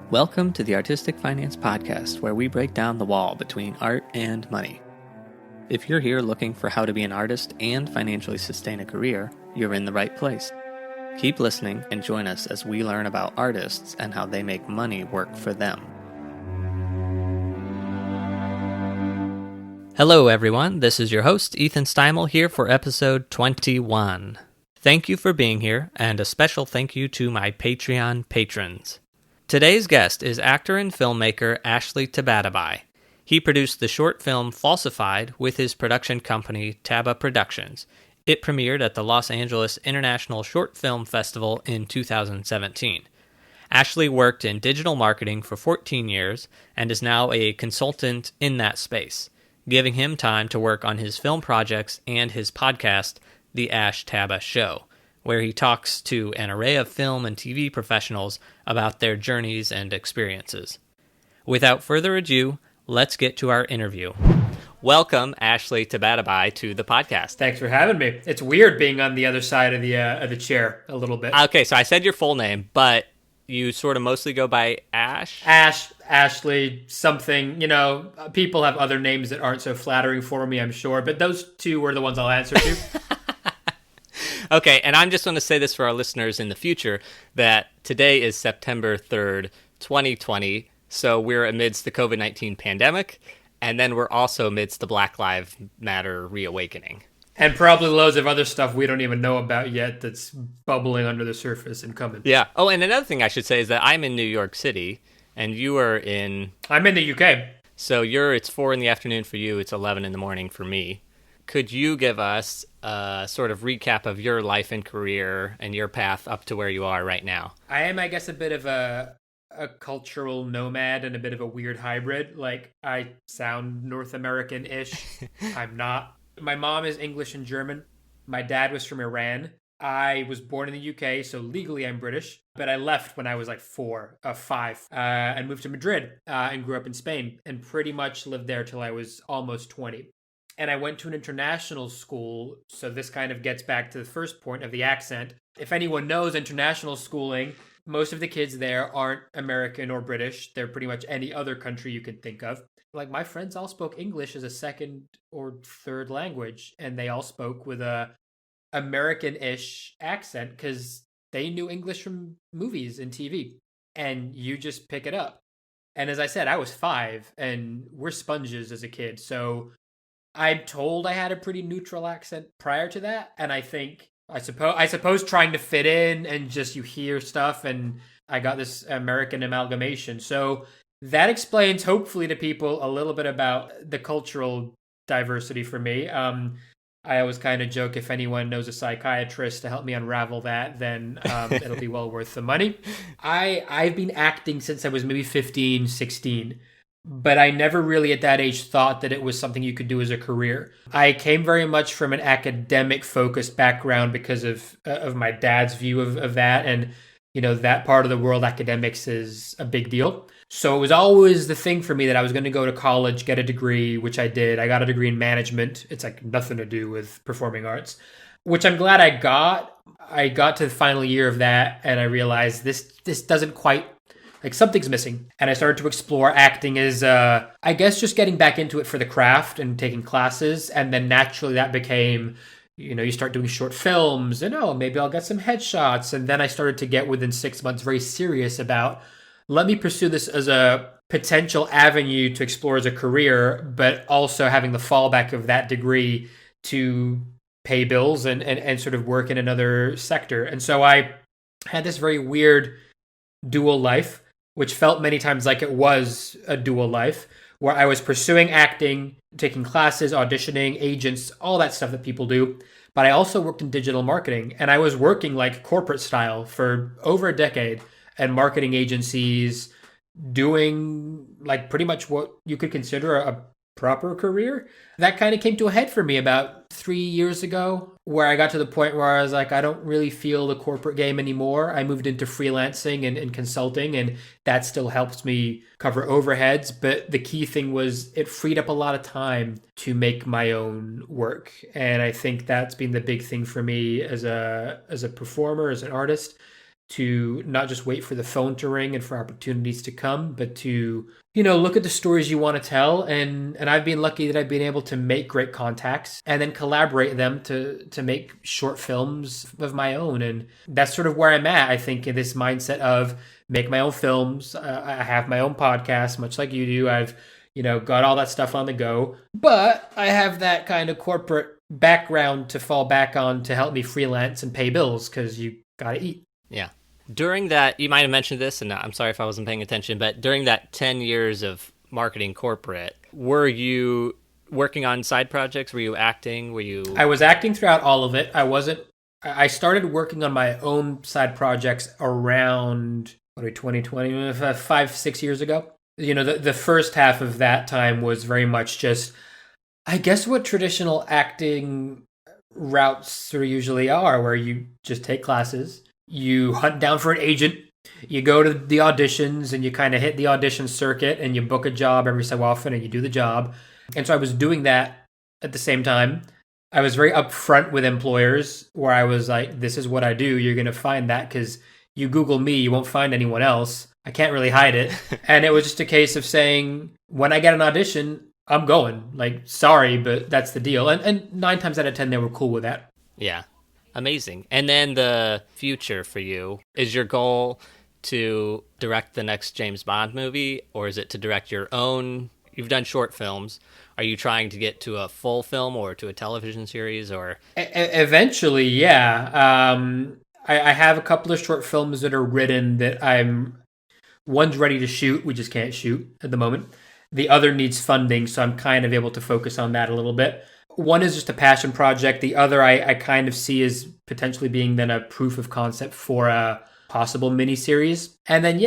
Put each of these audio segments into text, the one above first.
Welcome to the Artistic Finance Podcast, where we break down the wall between art and money. If you're here looking for how to be an artist and financially sustain a career, you're in the right place. Keep listening and join us as we learn about artists and how they make money work for them. Hello everyone, this is your host Ethan Steimel here for episode 21. Thank you for being here, and a special thank you to my Patreon patrons. Today's guest is actor and filmmaker Ashley Tabatabai. He produced the short film Falsified with his production company Tabatabai Productions. It premiered at the Los Angeles International Short Film Festival in 2017. Ashley worked in digital marketing for 14 years and is now a consultant in that space, giving him time to work on his film projects and his podcast, The Ash Taba Show, where he talks to an array of film and TV professionals about their journeys and experiences. Without further ado, let's get to our interview. Welcome, Ashley Tabatabai, to the podcast. Thanks for having me. It's weird being on the other side of the chair a little bit. Okay, so I said your full name, but you sort of mostly go by Ash? Ashley, something. You know, people have other names that aren't so flattering for me, I'm sure, but those two were the ones I'll answer to. Okay, and I'm just going to say this for our listeners in the future, that today is September 3rd, 2020, so we're amidst the COVID-19 pandemic, and then we're also amidst the Black Lives Matter reawakening. And probably loads of other stuff we don't even know about yet that's bubbling under the surface and coming. Yeah. Oh, and another thing I should say is that I'm in New York City, and you are in... I'm in the UK. So it's 4 in the afternoon for you, it's 11 in the morning for me. Could you give us a sort of recap of your life and career and your path up to where you are right now? I am, I guess, a bit of a cultural nomad and a bit of a weird hybrid. Like, I sound North American-ish. I'm not. My mom is English and German. My dad was from Iran. I was born in the UK, so legally I'm British. But I left when I was like 5, and moved to Madrid and grew up in Spain and pretty much lived there till I was almost 20. And I went to an international school, so this kind of gets back to the first point of the accent. If anyone knows international schooling, most of the kids there aren't American or British. They're pretty much any other country you could think of. Like, my friends all spoke English as a second or third language, and they all spoke with a American-ish accent because they knew English from movies and TV, and you just pick it up. And as I said, I was 5, and we're sponges as a kid, so I'm told I had a pretty neutral accent prior to that, and I suppose trying to fit in and just you hear stuff, and I got this American amalgamation. So that explains, hopefully, to people a little bit about the cultural diversity for me. I always kind of joke, if anyone knows a psychiatrist to help me unravel that, then it'll be well worth the money. I've been acting since I was maybe 15, 16. But I never really at that age thought that it was something you could do as a career. I came very much from an academic-focused background because of my dad's view of that. And, you know, that part of the world, academics is a big deal. So it was always the thing for me that I was going to go to college, get a degree, which I did. I got a degree in management. It's like nothing to do with performing arts, which I'm glad I got. I got to the final year of that, and I realized this doesn't quite... like, something's missing. And I started to explore acting as, I guess, just getting back into it for the craft and taking classes. And then naturally that became, you know, you start doing short films and, maybe I'll get some headshots. And then I started to get, within 6 months, very serious about, let me pursue this as a potential avenue to explore as a career, but also having the fallback of that degree to pay bills and sort of work in another sector. And so I had this very weird dual life, which felt many times like it was a dual life, where I was pursuing acting, taking classes, auditioning, agents, all that stuff that people do. But I also worked in digital marketing, and I was working like corporate style for over a decade, and marketing agencies, doing like pretty much what you could consider a proper career. That kind of came to a head for me about 3 years ago, where I got to the point where I was like, I don't really feel the corporate game anymore. I moved into freelancing and consulting, and that still helps me cover overheads. But the key thing was it freed up a lot of time to make my own work. And I think that's been the big thing for me as a performer, as an artist, to not just wait for the phone to ring and for opportunities to come, but to, look at the stories you want to tell. And I've been lucky that I've been able to make great contacts and then collaborate them to make short films of my own. And that's sort of where I'm at, I think, in this mindset of make my own films. I have my own podcast, much like you do. I've, got all that stuff on the go, but I have that kind of corporate background to fall back on to help me freelance and pay bills, because you gotta eat. Yeah. During that, you might have mentioned this, and I'm sorry if I wasn't paying attention, but during that 10 years of marketing corporate, were you working on side projects? Were you acting? I was acting throughout all of it. I started working on my own side projects around 2020, 5-6 years ago. The first half of that time was very much just, I guess, what traditional acting routes sort of usually are, where you just take classes, you hunt down for an agent, you go to the auditions, and you kind of hit the audition circuit, and you book a job every so often, and you do the job. And so I was doing that at the same time. I was very upfront with employers, where I was like, this is what I do. You're going to find that because you Google me, you won't find anyone else. I can't really hide it. And it was just a case of saying, when I get an audition, I'm going. Like, sorry, but that's the deal. And 9 times out of 10, they were cool with that. Yeah. Amazing. And then the future for you, is your goal to direct the next James Bond movie, or is it to direct your own? You've done short films. Are you trying to get to a full film or to a television series, or? Eventually, yeah. I have a couple of short films that are written that one's ready to shoot. We just can't shoot at the moment. The other needs funding, so I'm kind of able to focus on that a little bit. One is just a passion project. The other I kind of see as potentially being then a proof of concept for a possible miniseries. And then,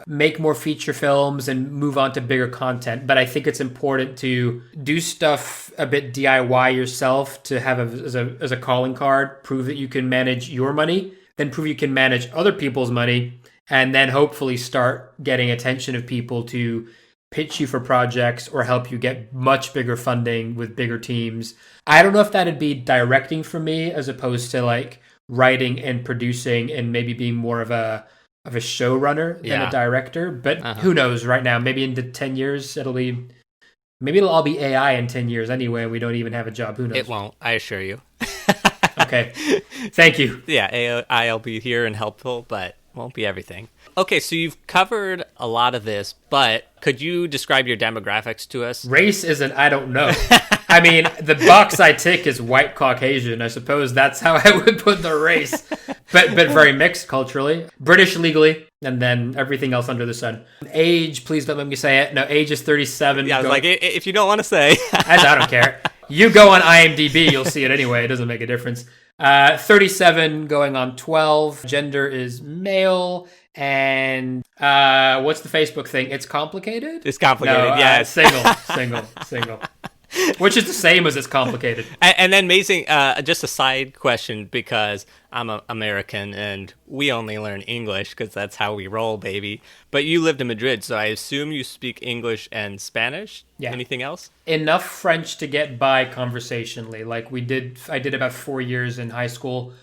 make more feature films and move on to bigger content. But I think it's important to do stuff a bit DIY yourself, to have as a calling card, prove that you can manage your money, then prove you can manage other people's money, and then hopefully start getting attention of people to pitch you for projects or help you get much bigger funding with bigger teams. I don't know if that'd be directing for me, as opposed to like writing and producing and maybe being more of a showrunner than a director. But who knows right now? Maybe in the 10 years, maybe it'll all be AI in 10 years anyway, and we don't even have a job. Who knows? It won't, I assure you. Okay. Thank you. Yeah, AI will be here and helpful, but won't be everything. Okay, so you've covered a lot of this, but could you describe your demographics to us? Race isn't, I don't know. I mean, the box I tick is white Caucasian. I suppose that's how I would put the race. But very mixed culturally. British legally, and then everything else under the sun. Age, please don't let me say it. No, age is 37. Yeah, I was like, if you don't want to say. I don't care. You go on IMDb, you'll see it anyway. It doesn't make a difference. 37 going on 12. Gender is male. And what's the Facebook thing? It's complicated? It's complicated, yes. Single. Which is the same as it's complicated. And then amazing, just a side question, because I'm American and we only learn English because that's how we roll, baby. But you lived in Madrid, so I assume you speak English and Spanish? Yeah. Anything else? Enough French to get by conversationally. Like I did about 4 years in high school,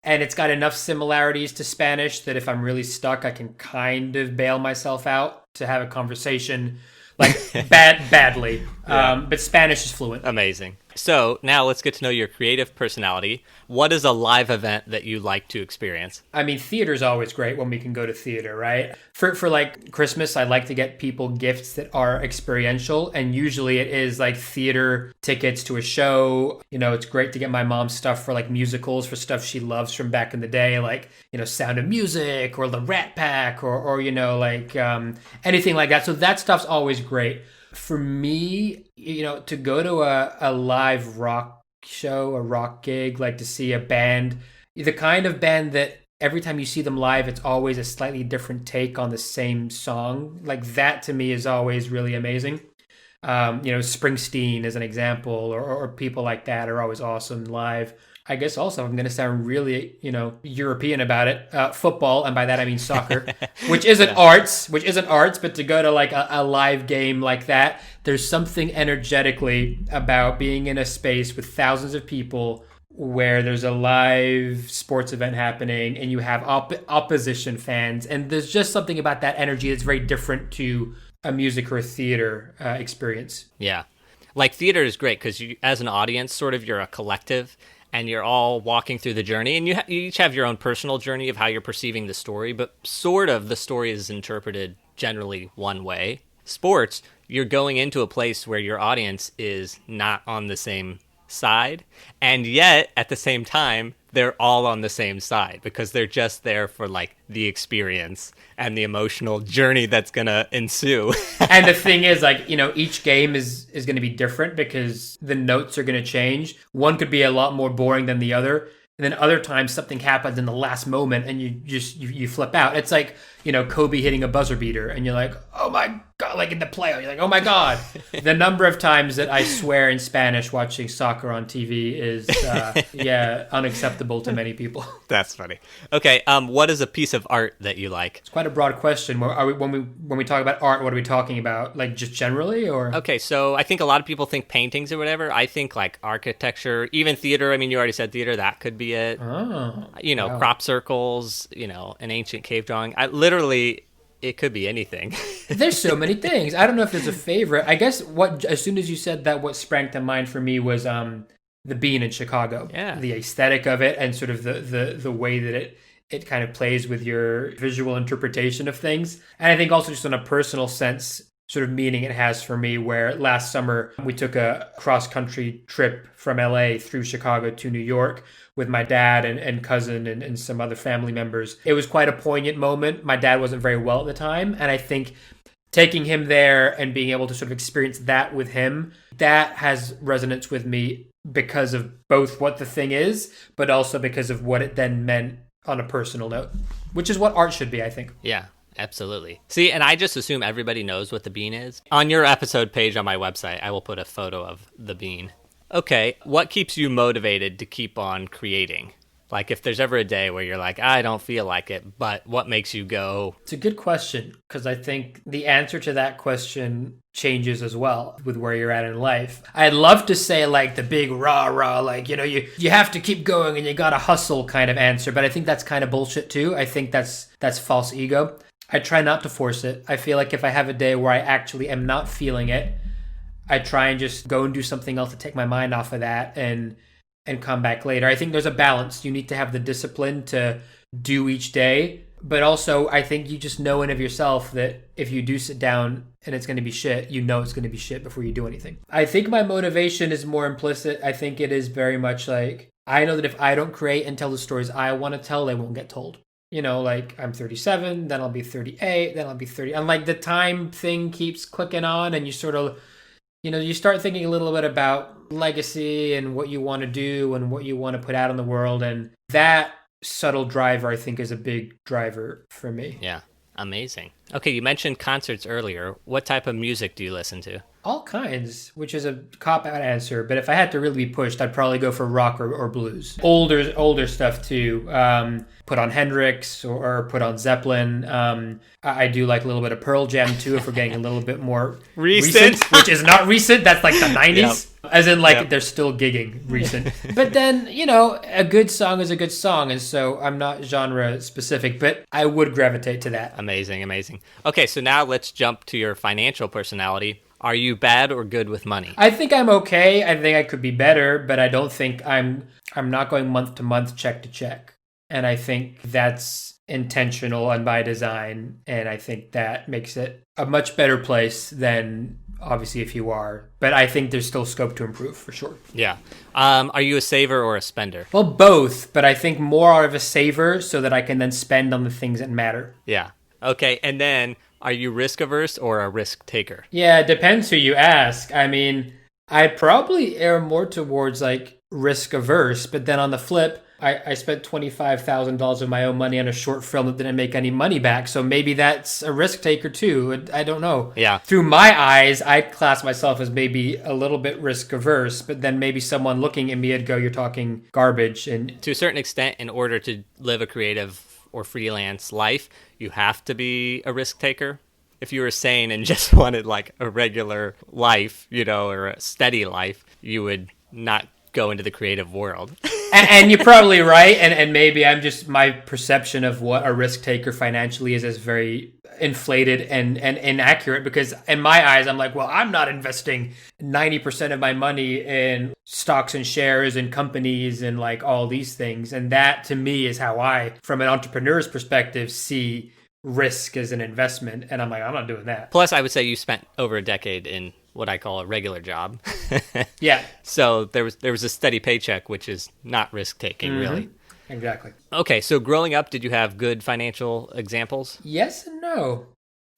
and it's got enough similarities to Spanish that if I'm really stuck, I can kind of bail myself out to have a conversation. Like badly. Yeah. But Spanish is fluent. Amazing. So now let's get to know your creative personality. What is a live event that you like to experience? I mean, theater's always great when we can go to theater, right? For like Christmas, I like to get people gifts that are experiential. And usually it is like theater tickets to a show. It's great to get my mom stuff for like musicals, for stuff she loves from back in the day, like, Sound of Music or the Rat Pack or anything like that. So that stuff's always great. For me, to go to a live rock show, a rock gig, like to see a band, the kind of band that every time you see them live, it's always a slightly different take on the same song. Like that to me is always really amazing. Springsteen as an example, or people like that are always awesome live. I guess also I'm going to sound really, European about it. Football, and by that I mean soccer, which isn't arts, but to go to like a live game like that, there's something energetically about being in a space with thousands of people where there's a live sports event happening and you have opposition fans. And there's just something about that energy that's very different to a music or a theater experience. Yeah. Like theater is great because you, as an audience, sort of you're a collective and you're all walking through the journey, and you each have your own personal journey of how you're perceiving the story, but sort of the story is interpreted generally one way. Sports, you're going into a place where your audience is not on the same side, and yet at the same time they're all on the same side because they're just there for like the experience and the emotional journey that's gonna ensue. And the thing is, like, you know, each game is going to be different because the notes are going to change. One could be a lot more boring than the other, and then other times something happens in the last moment and you flip out. It's like, you know, Kobe hitting a buzzer beater and you're like, oh my God, like in the playoff, you're like, oh my God. The number of times that I swear in Spanish watching soccer on TV is, unacceptable to many people. That's funny. Okay, what is a piece of art that you like? It's quite a broad question. When we talk about art, what are we talking about? Like just generally, or? Okay, so I think a lot of people think paintings or whatever. I think like architecture, even theater. I mean, you already said theater. That could be it. Oh, you know, wow. Crop circles, you know, an ancient cave drawing. It could be anything. There's so many things. I don't know if there's a favorite. I guess as soon as you said that, what sprang to mind for me was the Bean in Chicago. Yeah. The aesthetic of it and sort of the way that it kind of plays with your visual interpretation of things. And I think also just on a personal sense, sort of meaning it has for me, where last summer we took a cross-country trip from LA through Chicago to New York with my dad and cousin and some other family members. It was quite a poignant moment. My dad wasn't very well at the time, and I think taking him there and being able to sort of experience that with him, that has resonance with me because of both what the thing is, but also because of what it then meant on a personal note, which is what art should be, I think. Yeah. Absolutely. See, and I just assume everybody knows what the bean is. On your episode page on my website, I will put a photo of the bean. Okay, what keeps you motivated to keep on creating? Like if there's ever a day where you're like, I don't feel like it, but what makes you go? It's a good question, because I think the answer to that question changes as well with where you're at in life. I'd love to say like the big rah, like, you know, you have to keep going and you gotta hustle kind of answer, but I think that's kind of bullshit too. I think that's false ego. I try not to force it. I feel like if I have a day where I actually am not feeling it, I try and just go and do something else to take my mind off of that and come back later. I think there's a balance. You need to have the discipline to do each day. But also, I think you just know in of yourself that if you do sit down and it's going to be shit, you know it's going to be shit before you do anything. I think my motivation is more implicit. I think it is very much like, I know that if I don't create and tell the stories I want to tell, they won't get told. You know, like I'm 37, then I'll be 38, then I'll be 30. And like the time thing keeps clicking on and you sort of, you know, you start thinking a little bit about legacy and what you want to do and what you want to put out in the world. And that subtle driver, I think, is a big driver for me. Yeah, amazing. Okay, you mentioned concerts earlier. What type of music do you listen to? All kinds, which is a cop-out answer. But if I had to really be pushed, I'd probably go for rock or blues. Older stuff too. Put on Hendrix or put on Zeppelin. I do like a little bit of Pearl Jam too, if we're getting a little bit more recent which is not recent. That's like the 90s. Yep. As in, like, they're still gigging recent. But then, you know, a good song is a good song. And so I'm not genre specific, but I would gravitate to that. Amazing. Okay, so now let's jump to your financial personality. Are you bad or good with money? I think I'm okay. I think I could be better, but I don't think I'm not going month to month, check to check. And I think that's intentional and by design. And I think that makes it a much better place than obviously if you are. But I think there's still scope to improve for sure. Yeah. Are you a saver or a spender? Well, both. But I think more out of a saver so that I can then spend on the things that matter. Yeah. Okay. And then are you risk averse or a risk taker? Yeah, it depends who you ask. I mean, I probably err more towards like risk averse. But then on the flip, I spent $25,000 of my own money on a short film that didn't make any money back. So maybe that's a risk taker too. I don't know. Yeah. Through my eyes, I'd class myself as maybe a little bit risk averse, but then maybe someone looking at me would go, you're talking garbage. And to a certain extent, in order to live a creative or freelance life, you have to be a risk taker. If you were sane and just wanted like a regular life, you know, or a steady life, you would not go into the creative world. And you're probably right. And maybe my perception of what a risk taker financially is very inflated and inaccurate, because in my eyes, I'm like, well, I'm not investing 90% of my money in stocks and shares and companies and like all these things. And that to me is how I, from an entrepreneur's perspective, see risk as an investment. And I'm like, I'm not doing that. Plus, I would say you spent over a decade in what I call a regular job. Yeah. So there was a steady paycheck, which is not risk taking, really. Exactly. Okay, so growing up, did you have good financial examples? Yes and no.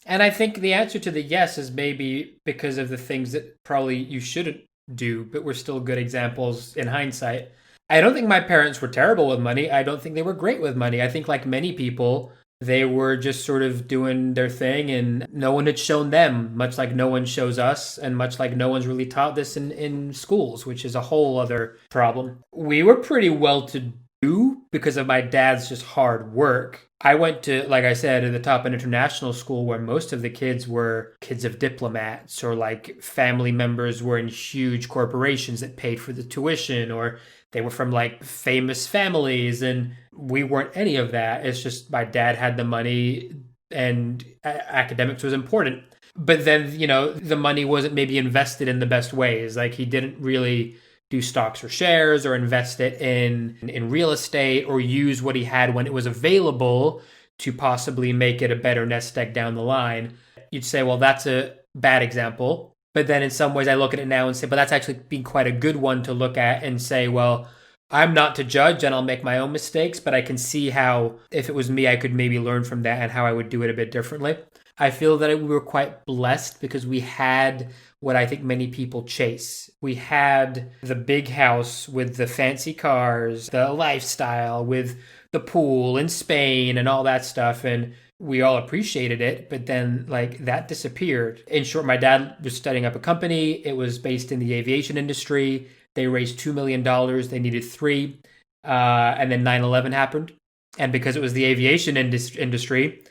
And I think the answer to the yes is maybe because of the things that probably you shouldn't do, but were still good examples in hindsight. I don't think my parents were terrible with money. I don't think they were great with money. I think, like many people, they were just sort of doing their thing and no one had shown them, much like no one shows us and much like no one's really taught this in schools, which is a whole other problem. We were pretty well to do because of my dad's just hard work. I went to, like I said, at the top an international school where most of the kids were kids of diplomats or like family members were in huge corporations that paid for the tuition, or they were from like famous families, and we weren't any of that. It's just my dad had the money and academics was important. But then, the money wasn't maybe invested in the best ways. Like he didn't really do stocks or shares or invest it in real estate or use what he had when it was available to possibly make it a better nest egg down the line. You'd say, well, that's a bad example. But then in some ways I look at it now and say, but that's actually been quite a good one to look at and say, well, I'm not to judge and I'll make my own mistakes, but I can see how if it was me, I could maybe learn from that and how I would do it a bit differently. I feel that we were quite blessed because we had what I think many people chase. We had the big house with the fancy cars, the lifestyle with the pool in Spain and all that stuff. And we all appreciated it, but then like that disappeared. In short, my dad was setting up a company. It was based in the aviation industry. They raised $2 million. They needed $3 million. And then 9/11 happened. And because it was the aviation industry,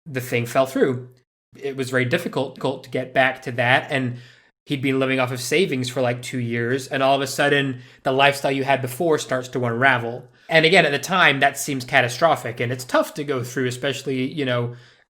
the thing fell through. It was very difficult to get back to that. And he'd been living off of savings for like 2 years. And all of a sudden, the lifestyle you had before starts to unravel. And again, at the time, that seems catastrophic. And it's tough to go through, especially,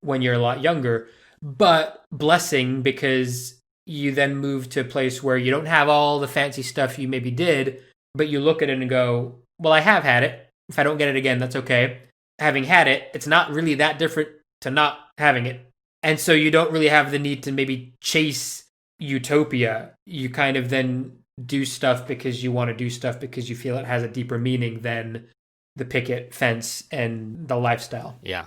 when you're a lot younger. But blessing, because you then move to a place where you don't have all the fancy stuff you maybe did, but you look at it and go, well, I have had it. If I don't get it again, that's okay. Having had it, it's not really that different to not having it. And so you don't really have the need to maybe chase utopia. You kind of then do stuff because you want to do stuff because you feel it has a deeper meaning than the picket fence and the lifestyle. Yeah,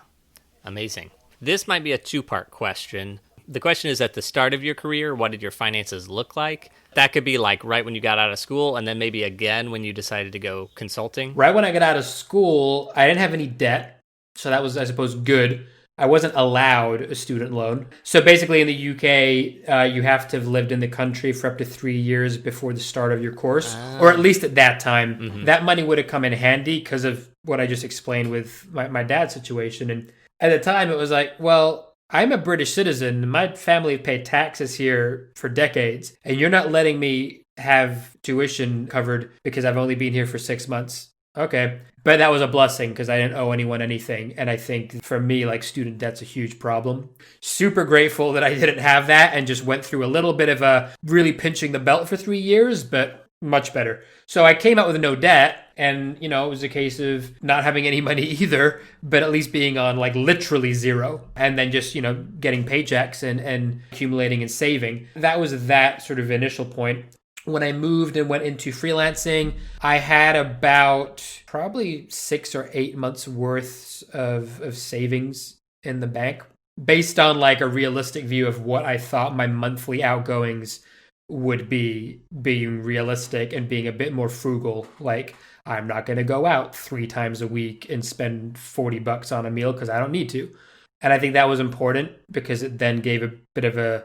amazing. This might be a two-part question. The question is, at the start of your career, what did your finances look like? That could be like right when you got out of school, and then maybe again when you decided to go consulting. Right when I got out of school, I didn't have any debt. So that was, I suppose, good. I wasn't allowed a student loan. So basically in the UK, you have to have lived in the country for up to 3 years before the start of your course, or at least at that time. Mm-hmm. That money would have come in handy because of what I just explained with my dad's situation. And at the time, it was like, well, I'm a British citizen. My family paid taxes here for decades, and you're not letting me have tuition covered because I've only been here for 6 months. Okay. But that was a blessing because I didn't owe anyone anything. And I think for me, like, student debt's a huge problem. Super grateful that I didn't have that and just went through a little bit of a really pinching the belt for 3 years, but much better. So I came out with no debt, and, it was a case of not having any money either, but at least being on like literally zero, and then just, getting paychecks and accumulating and saving. That was that sort of initial point. When I moved and went into freelancing, I had about probably 6 or 8 months worth of savings in the bank based on like a realistic view of what I thought my monthly outgoings would be, being realistic and being a bit more frugal. Like, I'm not going to go out 3 times a week and spend $40 on a meal because I don't need to. And I think that was important because it then gave a bit of a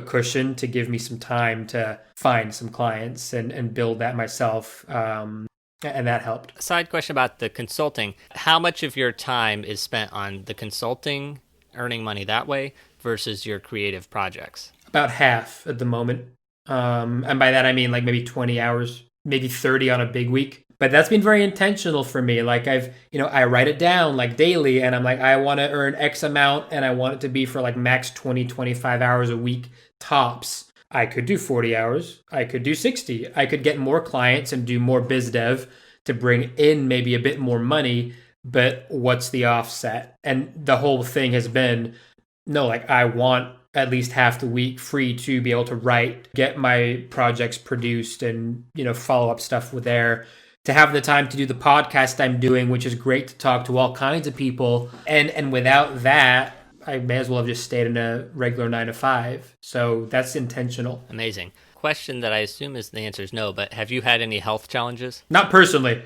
cushion to give me some time to find some clients and build that myself. And that helped. Side question about the consulting. How much of your time is spent on the consulting, earning money that way, versus your creative projects? About half at the moment. And by that, I mean like maybe 20 hours maybe 30 on a big week. But that's been very intentional for me. Like I write it down like daily and I'm like, I want to earn X amount and I want it to be for like max 20, 25 hours a week tops. I could do 40 hours. I could do 60. I could get more clients and do more biz dev to bring in maybe a bit more money. But what's the offset? And the whole thing has been, no, like I want at least half the week free to be able to write, get my projects produced and, follow up stuff with there. To have the time to do the podcast I'm doing, which is great to talk to all kinds of people. And without that, I may as well have just stayed in a regular 9 to 5. So that's intentional. Amazing. Question that I assume is the answer is no, but have you had any health challenges? Not personally.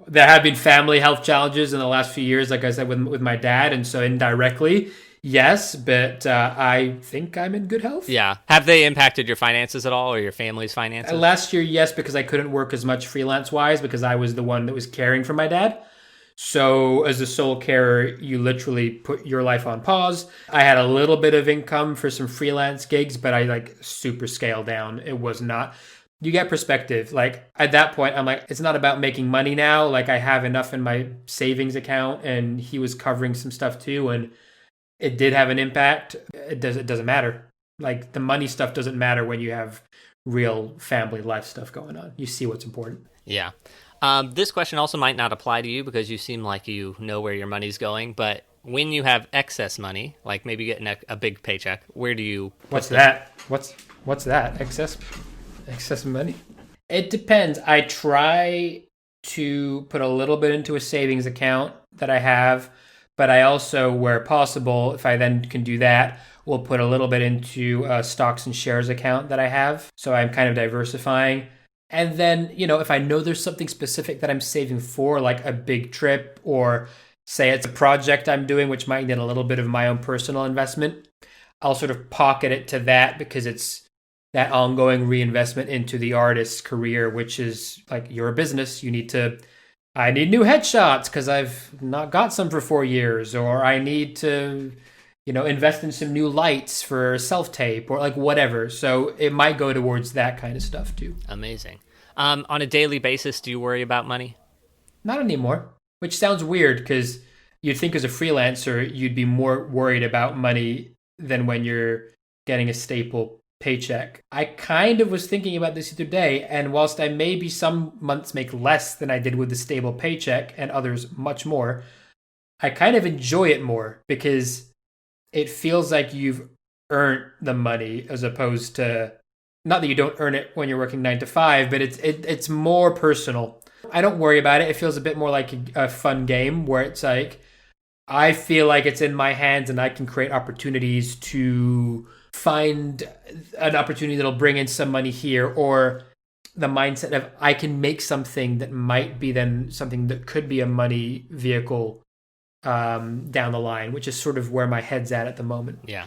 There have been family health challenges in the last few years, like I said, with my dad. And so indirectly, yes, but I think I'm in good health. Yeah. Have they impacted your finances at all or your family's finances? Last year, yes, because I couldn't work as much freelance-wise because I was the one that was caring for my dad. So as a sole carer, you literally put your life on pause. I had a little bit of income for some freelance gigs, but I super scaled down. It was not. You get perspective. Like at that point, I'm like, it's not about making money now. Like I have enough in my savings account and he was covering some stuff too. And it did have an impact. It doesn't matter. Like the money stuff doesn't matter when you have real family life stuff going on. You see what's important. Yeah. This question also might not apply to you because you seem like you know where your money's going. But when you have excess money, like maybe getting a big paycheck, where do you? What's that? What's that? Excess money? It depends. I try to put a little bit into a savings account that I have, but I also, where possible, if I then can do that, will put a little bit into a stocks and shares account that I have. So I'm kind of diversifying. And then, if I know there's something specific that I'm saving for, like a big trip, or say it's a project I'm doing, which might need a little bit of my own personal investment, I'll sort of pocket it to that because it's that ongoing reinvestment into the artist's career, which is like you're a business. I need new headshots because I've not got some for 4 years, or I need to, invest in some new lights for self-tape or like whatever. So it might go towards that kind of stuff too. Amazing. On a daily basis, do you worry about money? Not anymore, which sounds weird because you'd think as a freelancer, you'd be more worried about money than when you're getting a staple paycheck. I kind of was thinking about this the other day, and whilst I maybe some months make less than I did with the stable paycheck and others much more, I kind of enjoy it more because it feels like you've earned the money as opposed to, not that you don't earn it when you're working 9 to 5, but it's more personal. I don't worry about it. It feels a bit more like a fun game where it's like, I feel like it's in my hands and I can create opportunities to find an opportunity that'll bring in some money here, or the mindset of I can make something that might be then something that could be a money vehicle down the line, which is sort of where my head's at the moment. Yeah.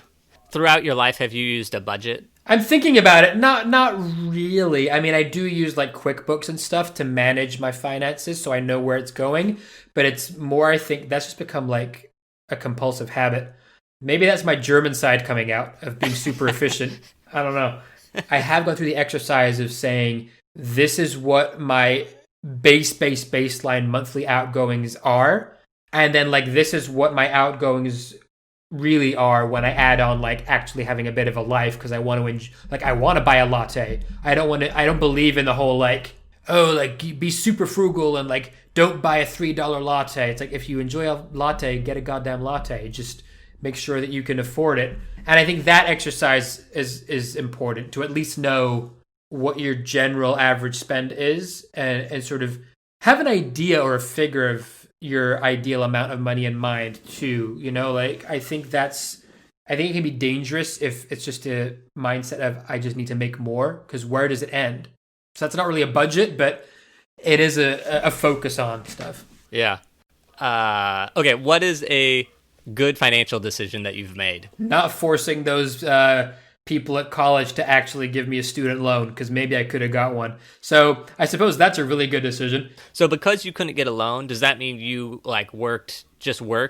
Throughout your life, have you used a budget? I'm thinking about it. Not really. I mean, I do use like QuickBooks and stuff to manage my finances so I know where it's going, but it's more, I think that's just become like a compulsive habit. Maybe that's my German side coming out of being super efficient. I don't know. I have gone through the exercise of saying, this is what my baseline monthly outgoings are. And then like, this is what my outgoings really are when I add on like actually having a bit of a life, because I want to I want to buy a latte. I don't believe in the whole like, oh, like be super frugal and like don't buy a $3 latte. It's like, if you enjoy a latte, get a goddamn latte. Just make sure that you can afford it. And I think that exercise is important, to at least know what your general average spend is, and sort of have an idea or a figure of your ideal amount of money in mind too. Like I think it can be dangerous if it's just a mindset of I just need to make more, because where does it end? So that's not really a budget, but it is a focus on stuff. Yeah. Okay, what is a good financial decision that you've made? Not forcing those people at college to actually give me a student loan, because maybe I could have got one. So I suppose that's a really good decision. So because you couldn't get a loan, does that mean you like worked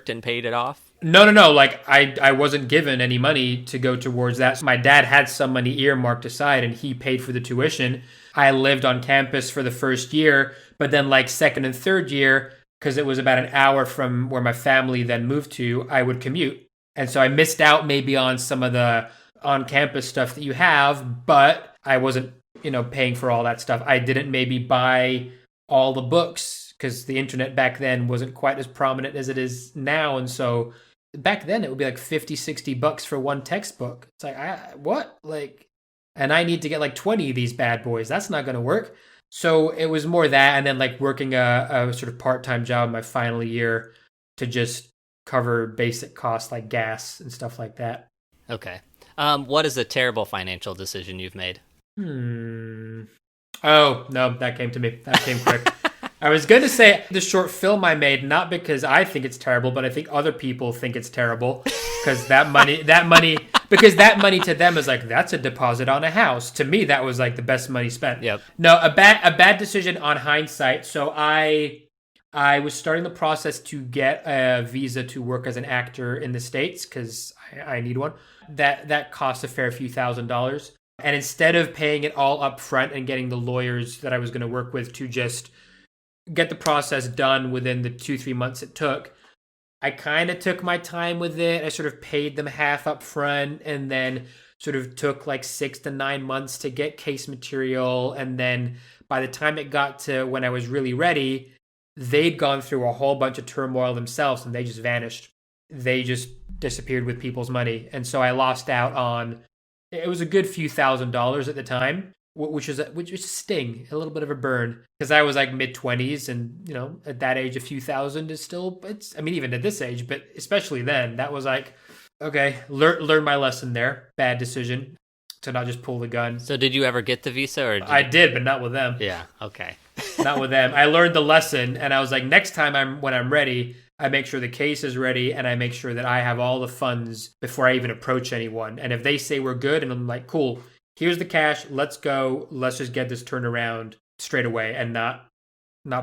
and paid it off? No. Like I wasn't given any money to go towards that. So my dad had some money earmarked aside and he paid for the tuition. I lived on campus for the first year, but then like second and third year, because it was about an hour from where my family then moved to, I would commute. And so I missed out maybe on some of the on campus stuff that you have, but I wasn't, paying for all that stuff. I didn't maybe buy all the books because the internet back then wasn't quite as prominent as it is now. And so back then it would be like 50, $60 for one textbook. It's like, what? Like, and I need to get like 20 of these bad boys. That's not going to work. So it was more that, and then like working a sort of part-time job in my final year to just cover basic costs like gas and stuff like that. Okay. What is a terrible financial decision you've made? Oh, no, that came to me. That came quick. I was going to say the short film I made, not because I think it's terrible, but I think other people think it's terrible because that money to them is like, that's a deposit on a house. To me, that was like the best money spent. Yep. No, a bad decision on hindsight. So I was starting the process to get a visa to work as an actor in the States because I need one. That costs a fair few $1,000s. And instead of paying it all up front and getting the lawyers that I was going to work with to just get the process done within the 2-3 months it took, I kind of took my time with it. I sort of paid them half up front and then sort of took like 6 to 9 months to get case material. And then by the time it got to when I was really ready, they'd gone through a whole bunch of turmoil themselves and they just vanished. They just disappeared with people's money. And so I lost out on, it was a good few $1,000s at the time, which was a sting, a little bit of a burn, because I was like mid-20s, and at that age, a few thousand is still. Even at this age, but especially then, that was like, okay, learn my lesson there. Bad decision to not just pull the gun. So did you ever get the visa, or I did, but not with them. Yeah, okay. Not with them. I learned the lesson, and I was like, next time when I'm ready, I make sure the case is ready, and I make sure that I have all the funds before I even approach anyone. And if they say we're good, and I'm like, cool, here's the cash, let's go, let's just get this turned around straight away and not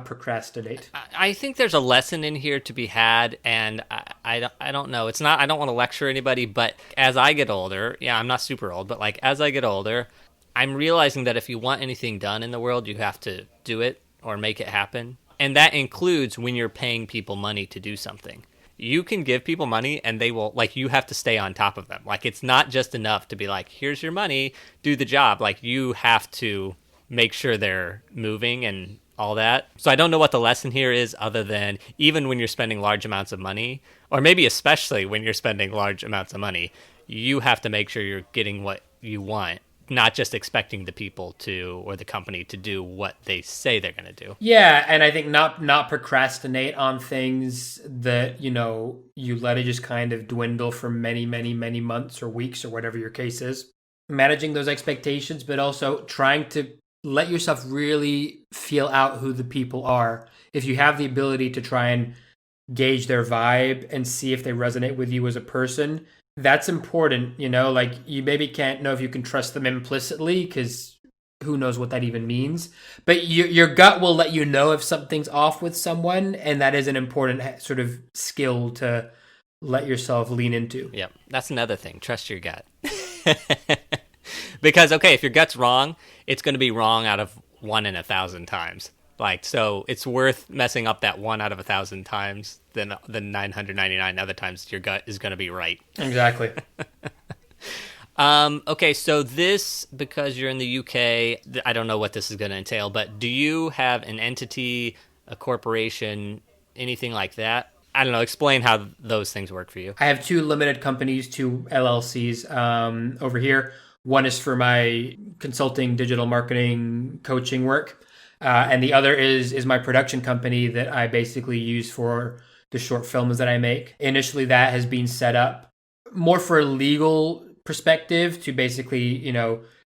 procrastinate. I think there's a lesson in here to be had, and I don't know. It's not, I don't want to lecture anybody, but as I get older, I'm not super old, but like as I get older, I'm realizing that if you want anything done in the world, you have to do it or make it happen. And that includes when you're paying people money to do something. You can give people money and they will, like, you have to stay on top of them. Like, it's not just enough to be like, here's your money, do the job. Like, you have to make sure they're moving and all that. So I don't know what the lesson here is, other than even when you're spending large amounts of money, or maybe especially when you're spending large amounts of money, you have to make sure you're getting what you want, not just expecting the people to, or the company to do what they say they're going to do. Yeah, and I think not procrastinate on things that, you let it just kind of dwindle for many, many, many months or weeks or whatever your case is. Managing those expectations, but also trying to let yourself really feel out who the people are. If you have the ability to try and gauge their vibe and see if they resonate with you as a person, that's important. Like, you maybe can't know if you can trust them implicitly, because who knows what that even means, but your gut will let you know if something's off with someone, and that is an important sort of skill to let yourself lean into. Yep, that's another thing. Trust your gut. Because, okay, if your gut's wrong, it's going to be wrong out of 1 in 1,000 times. Like, so it's worth messing up that 1 out of 1,000 times than the 999 other times your gut is going to be right. Exactly. Okay, so this, because you're in the UK, I don't know what this is going to entail, but do you have an entity, a corporation, anything like that? I don't know, explain how those things work for you. I have 2 limited companies, 2 LLCs over here. One is for my consulting, digital marketing, coaching work. And the other is my production company that I basically use for the short films that I make. Initially, that has been set up more for a legal perspective to basically,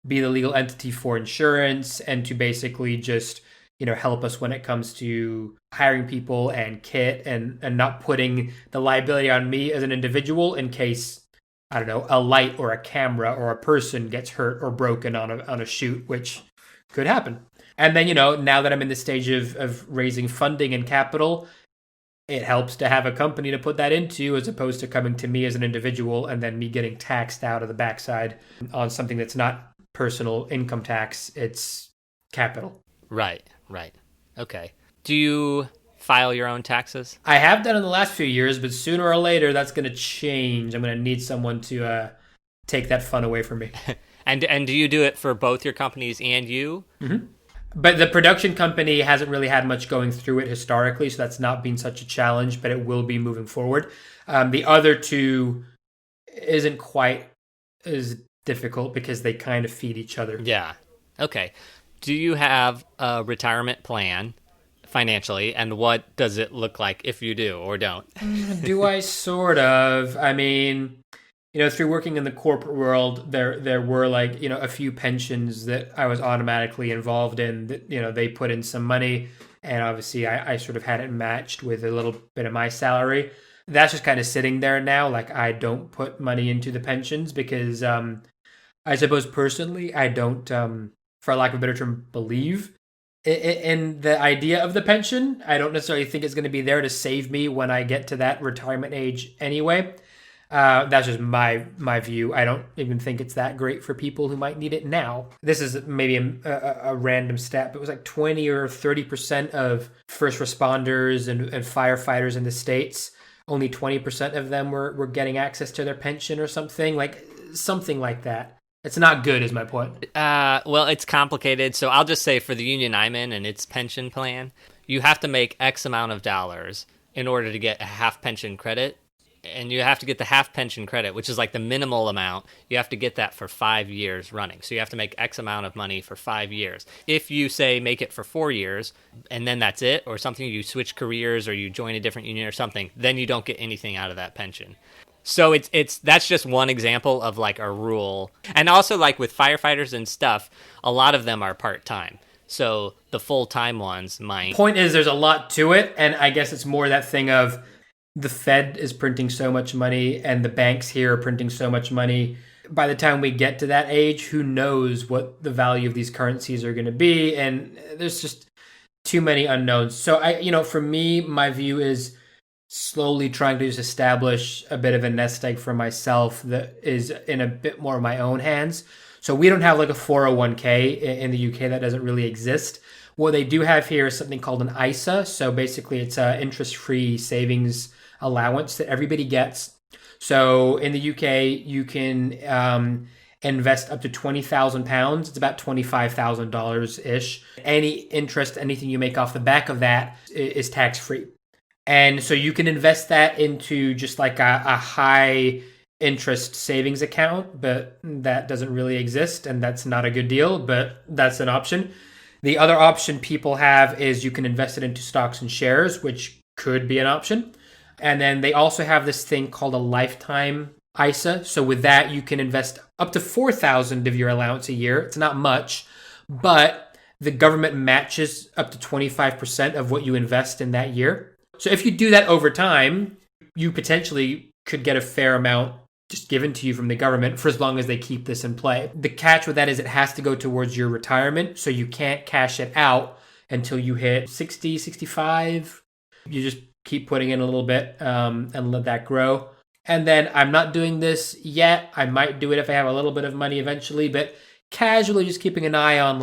be the legal entity for insurance and to basically just, help us when it comes to hiring people and kit and not putting the liability on me as an individual in case, I don't know, a light or a camera or a person gets hurt or broken on a shoot, which could happen. And then, now that I'm in the stage of raising funding and capital, it helps to have a company to put that into, as opposed to coming to me as an individual and then me getting taxed out of the backside on something that's not personal income tax. It's capital. Right. Okay. Do you file your own taxes? I have done in the last few years, but sooner or later that's going to change. I'm going to need someone to take that fun away from me. And do you do it for both your companies and you? Mm-hmm. But the production company hasn't really had much going through it historically, so that's not been such a challenge, but it will be moving forward. The other two isn't quite as difficult because they kind of feed each other. Yeah. Okay. Do you have a retirement plan financially, and what does it look like if you do or don't? Do I sort of? I mean, through working in the corporate world, there were like, a few pensions that I was automatically involved in that, they put in some money, and obviously I sort of had it matched with a little bit of my salary. That's just kind of sitting there now. Like, I don't put money into the pensions because I suppose personally I don't, for lack of a better term, believe in the idea of the pension. I don't necessarily think it's going to be there to save me when I get to that retirement age anyway. That's just my view. I don't even think it's that great for people who might need it now. This is maybe a random stat, but it was like 20 or 30% of first responders and firefighters in the States, only 20% of them were getting access to their pension or something like that. It's not good, is my point. Well, it's complicated. So I'll just say for the union I'm in and its pension plan, you have to make X amount of dollars in order to get a half pension credit. And you have to get the half pension credit, which is like the minimal amount. You have to get that for 5 years running. So you have to make X amount of money for 5 years. If you say make it for 4 years and then that's it, or something, you switch careers or you join a different union or something, then you don't get anything out of that pension. So it's that's just one example of like a rule. And also like with firefighters and stuff, a lot of them are part-time. So the full-time ones might. Point is, there's a lot to it, and I guess it's more that thing of the Fed is printing so much money and the banks here are printing so much money. By the time we get to that age, who knows what the value of these currencies are going to be, and there's just too many unknowns. So for me, my view is slowly trying to just establish a bit of a nest egg for myself that is in a bit more of my own hands. So we don't have like a 401k in the UK. That doesn't really exist. What they do have here is something called an ISA. So basically it's an interest-free savings allowance that everybody gets. So in the UK, you can invest up to £20,000. It's about $25,000-ish. Any interest, anything you make off the back of that is tax-free. And so you can invest that into just like a high interest savings account, but that doesn't really exist, and that's not a good deal, but that's an option. The other option people have is you can invest it into stocks and shares, which could be an option. And then they also have this thing called a lifetime ISA. So with that, you can invest up to $4,000 of your allowance a year. It's not much, but the government matches up to 25% of what you invest in that year. So if you do that over time, you potentially could get a fair amount just given to you from the government for as long as they keep this in play. The catch with that is it has to go towards your retirement, so you can't cash it out until you hit 60, 65. You just keep putting in a little bit and let that grow. And then I'm not doing this yet. I might do it if I have a little bit of money eventually, but casually just keeping an eye on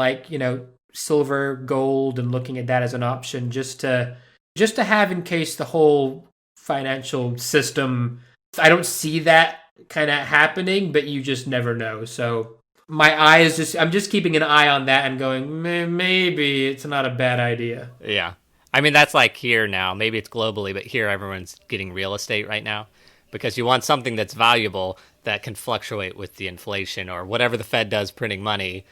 silver, gold, and looking at that as an option just to have in case the whole financial system, I don't see that kind of happening, but you just never know. So I'm just keeping an eye on that and going, maybe it's not a bad idea. Yeah. I mean, that's like here now. Maybe it's globally, but here everyone's getting real estate right now because you want something that's valuable that can fluctuate with the inflation or whatever the Fed does printing money.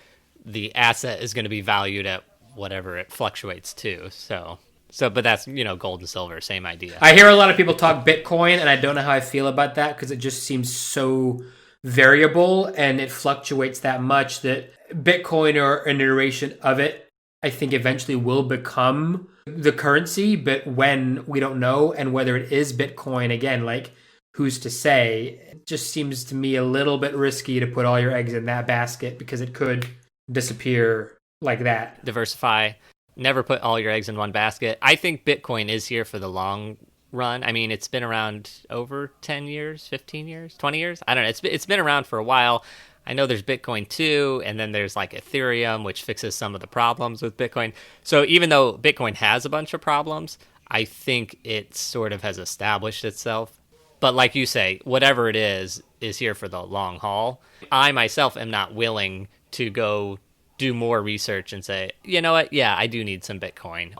The asset is going to be valued at whatever it fluctuates to. So, but that's, gold and silver, same idea. I hear a lot of people talk Bitcoin, and I don't know how I feel about that because it just seems so variable and it fluctuates that much that Bitcoin or an iteration of it, I think eventually will become the currency, but when, we don't know, and whether it is Bitcoin, again, who's to say? It just seems to me a little bit risky to put all your eggs in that basket because it could disappear like that. Diversify. Never put all your eggs in one basket. I think Bitcoin is here for the long run. I mean, it's been around over 10 years, 15 years, 20 years. I don't know. It's been around for a while. I know there's Bitcoin too, and then there's like Ethereum, which fixes some of the problems with Bitcoin. So even though Bitcoin has a bunch of problems, I think it sort of has established itself. But like you say, whatever it is here for the long haul. I myself am not willing to go do more research and say, you know what? Yeah, I do need some Bitcoin.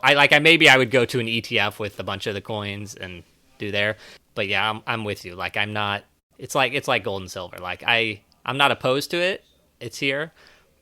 Maybe I would go to an ETF with a bunch of the coins and do there. But yeah, I'm with you. Like I'm not. It's like gold and silver. Like I'm not opposed to it. It's here,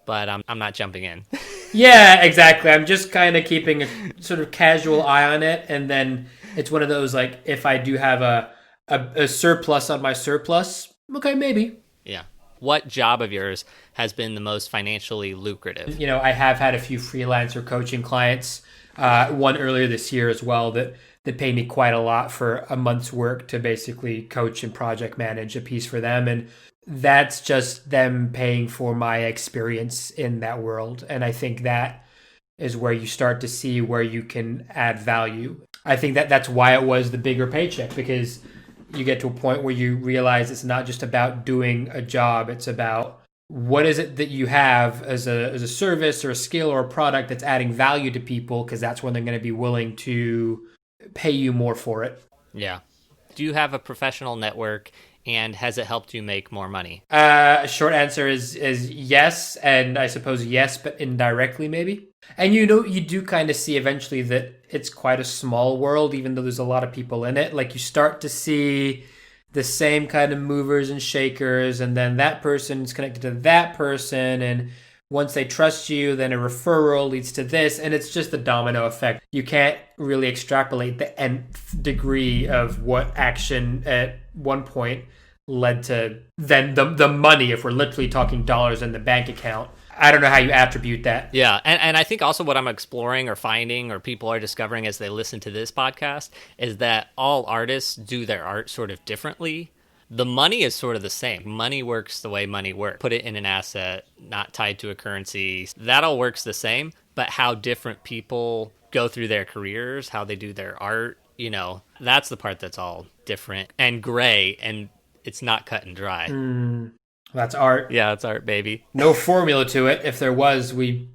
but I'm not jumping in. Yeah, exactly. I'm just kind of keeping a sort of casual eye on it, and then it's one of those like if I do have a surplus on my surplus, okay, maybe. Yeah. What job of yours has been the most financially lucrative? I have had a few freelancer coaching clients, one earlier this year as well, that paid me quite a lot for a month's work to basically coach and project manage a piece for them. And that's just them paying for my experience in that world. And I think that is where you start to see where you can add value. I think that's why it was the bigger paycheck, because you get to a point where you realize it's not just about doing a job. It's about what is it that you have as a service or a skill or a product that's adding value to people, because that's when they're going to be willing to pay you more for it. Yeah. Do you have a professional network, and has it helped you make more money? Short answer is yes, and I suppose yes, but indirectly maybe. And you do kind of see eventually that it's quite a small world, even though there's a lot of people in it. Like you start to see the same kind of movers and shakers, and then that person's connected to that person, and once they trust you, then a referral leads to this, and it's just the domino effect. You can't really extrapolate the nth degree of what action at one point led to then the money, if we're literally talking dollars in the bank account. I don't know how you attribute that. Yeah, and I think also what I'm exploring or finding or people are discovering as they listen to this podcast is that all artists do their art sort of differently. The money is sort of the same. Money works the way money works. Put it in an asset, not tied to a currency. That all works the same, but how different people go through their careers, how they do their art, that's the part that's all different and gray, and it's not cut and dry. That's art. Yeah, it's art, baby. No formula to it. If there was, we'd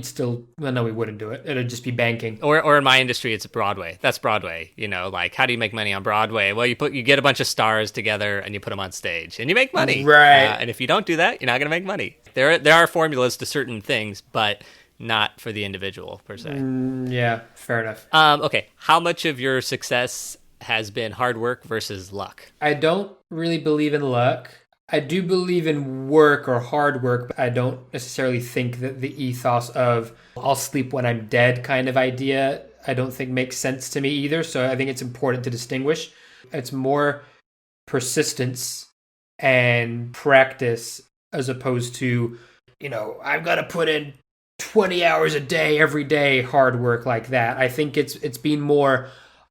still, well, no, we wouldn't do it. It'd just be banking. Or in my industry, it's Broadway. That's Broadway. Like how do you make money on Broadway? Well, you get a bunch of stars together and you put them on stage and you make money. Right. And if you don't do that, you're not going to make money. There are formulas to certain things, but not for the individual per se. Yeah, fair enough. Okay, how much of your success has been hard work versus luck? I don't really believe in luck. I do believe in work or hard work, but I don't necessarily think that the ethos of I'll sleep when I'm dead kind of idea, I don't think makes sense to me either. So I think it's important to distinguish. It's more persistence and practice as opposed to, I've got to put in 20 hours a day, every day, hard work like that. I think it's been more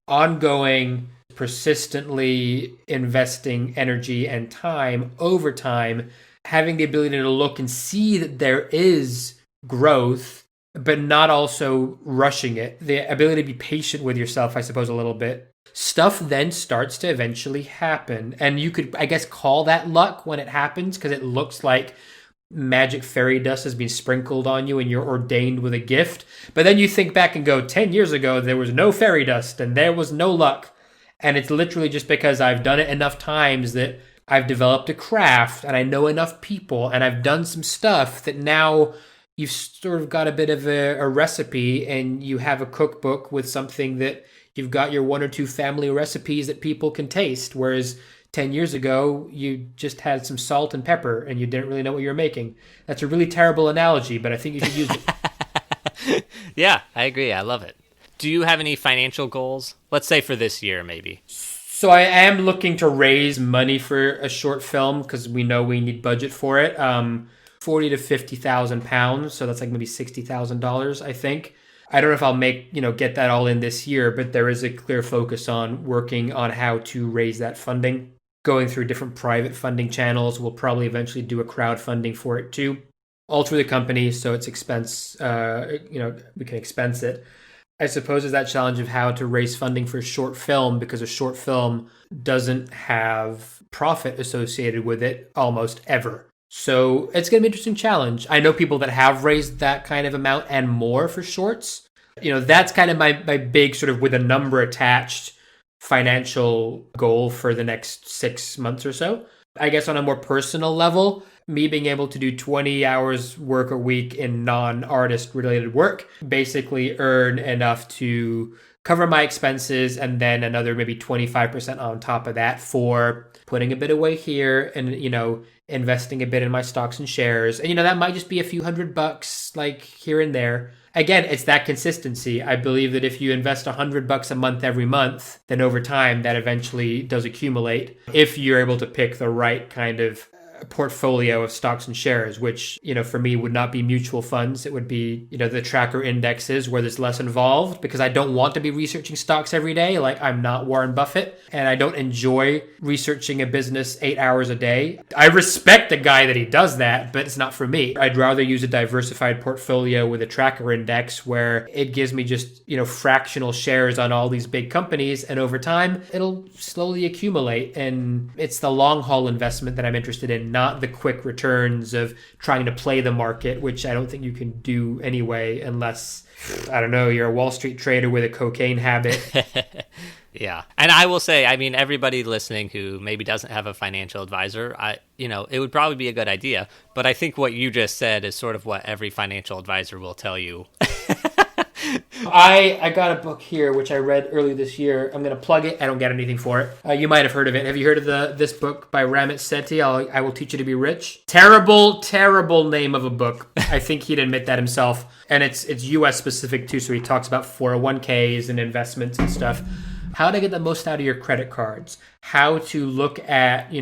ongoing, persistently investing energy and time over time, having the ability to look and see that there is growth, but not also rushing it. The ability to be patient with yourself, I suppose, a little bit. Stuff then starts to eventually happen. And you could, I guess, call that luck when it happens, because it looks like magic fairy dust has been sprinkled on you and you're ordained with a gift. But then you think back and go, 10 years ago, there was no fairy dust and there was no luck. And it's literally just because I've done it enough times that I've developed a craft and I know enough people and I've done some stuff that now you've sort of got a bit of a recipe, and you have a cookbook with something that you've got your one or two family recipes that people can taste. Whereas 10 years ago, you just had some salt and pepper and you didn't really know what you were making. That's a really terrible analogy, but I think you should use it. Yeah, I agree. I love it. Do you have any financial goals? Let's say for this year, maybe. So I am looking to raise money for a short film because we know we need budget for it. 40 to 50,000 pounds. So that's like maybe $60,000, I think. I don't know if I'll get that all in this year, but there is a clear focus on working on how to raise that funding, going through different private funding channels. We'll probably eventually do a crowdfunding for it too, all through the company. So it's expense, we can expense it. I suppose is that challenge of how to raise funding for a short film, because a short film doesn't have profit associated with it almost ever. So it's going to be an interesting challenge. I know people that have raised that kind of amount and more for shorts. That's kind of my big sort of with a number attached financial goal for the next 6 months or so. I guess on a more personal level, me being able to do 20 hours work a week in non-artist related work, basically earn enough to cover my expenses and then another maybe 25% on top of that for putting a bit away here and, investing a bit in my stocks and shares. And, that might just be a few $100 like here and there. Again, it's that consistency. I believe that if you invest $100 a month every month, then over time that eventually does accumulate if you're able to pick the right kind of portfolio of stocks and shares, which, for me would not be mutual funds. It would be, the tracker indexes where there's less involved because I don't want to be researching stocks every day. Like I'm not Warren Buffett and I don't enjoy researching a business 8 hours a day. I respect the guy that he does that, but it's not for me. I'd rather use a diversified portfolio with a tracker index where it gives me just, fractional shares on all these big companies. And over time, it'll slowly accumulate. And it's the long haul investment that I'm interested in, not the quick returns of trying to play the market, which I don't think you can do anyway unless, I don't know, you're a Wall Street trader with a cocaine habit. Yeah. And I will say, I mean, everybody listening who maybe doesn't have a financial advisor, it would probably be a good idea. But I think what you just said is sort of what every financial advisor will tell you. I got a book here, which I read earlier this year. I'm going to plug it. I don't get anything for it. You might have heard of it. Have you heard of this book by Ramit Sethi? I Will Teach You to Be Rich. Terrible, terrible name of a book. I think he'd admit that himself. And it's US specific too. So he talks about 401ks and investments and stuff. How to get the most out of your credit cards. How to look at,